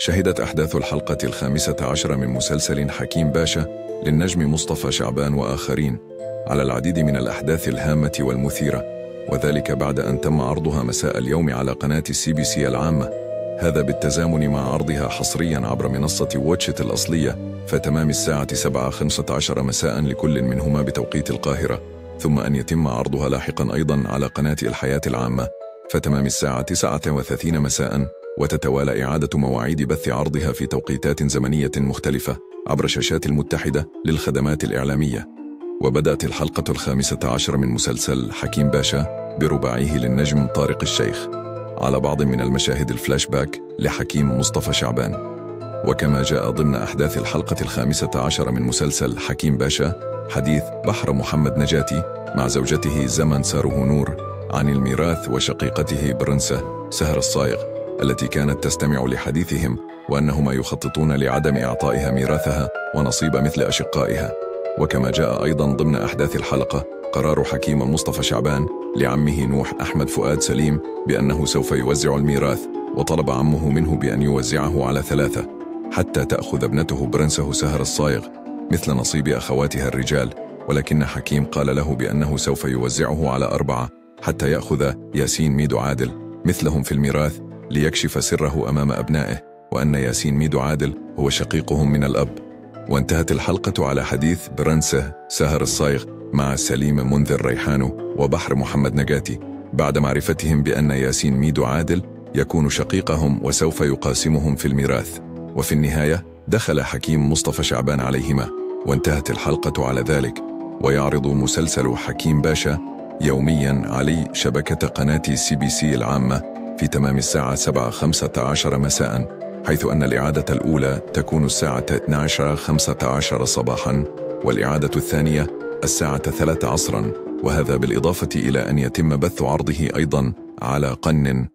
شهدت أحداث الحلقة 15 من مسلسل حكيم باشا للنجم مصطفى شعبان وآخرين على العديد من الأحداث الهامة والمثيرة، وذلك بعد أن تم عرضها مساء اليوم على قناة CBC العامة، هذا بالتزامن مع عرضها حصريا عبر منصة واتشت الأصلية فتمام الساعة 7:15 مساء لكل منهما بتوقيت القاهرة، ثم أن يتم عرضها لاحقا أيضا على قناة الحياة العامة فتمام الساعة 9:30 مساء، وتتوالى إعادة مواعيد بث عرضها في توقيتات زمنية مختلفة عبر شاشات المتحدة للخدمات الإعلامية. وبدأت الحلقة 15 من مسلسل حكيم باشا برباعيه للنجم طارق الشيخ على بعض من المشاهد الفلاش باك لحكيم مصطفى شعبان. وكما جاء ضمن أحداث الحلقة 15 من مسلسل حكيم باشا حديث بحر محمد نجاتي مع زوجته زمن ساره نور عن الميراث وشقيقته برنسة سهر الصايغ التي كانت تستمع لحديثهم، وأنهما يخططون لعدم إعطائها ميراثها ونصيب مثل أشقائها. وكما جاء أيضا ضمن أحداث الحلقة قرار حكيم مصطفى شعبان لعمه نوح أحمد فؤاد سليم بأنه سوف يوزع الميراث، وطلب عمه منه بأن يوزعه على 3 حتى تأخذ ابنته برنسه سهر الصايغ مثل نصيب أخواتها الرجال، ولكن حكيم قال له بأنه سوف يوزعه على 4 حتى يأخذ ياسين ميدو عادل مثلهم في الميراث ليكشف سره أمام أبنائه، وأن ياسين ميدو عادل هو شقيقهم من الأب. وانتهت الحلقة على حديث برنسه سهر الصايغ مع سليم منذر ريحانو وبحر محمد نجاتي بعد معرفتهم بأن ياسين ميدو عادل يكون شقيقهم وسوف يقاسمهم في الميراث. وفي النهاية دخل حكيم مصطفى شعبان عليهما، وانتهت الحلقة على ذلك. ويعرض مسلسل حكيم باشا يوميا على شبكة قناة CBC العامة في تمام الساعة 7:15 مساء، حيث أن الإعادة الأولى تكون الساعة 12:15 صباحا، والإعادة الثانية الساعة 3 عصرا، وهذا بالإضافة إلى أن يتم بث عرضه أيضا على قن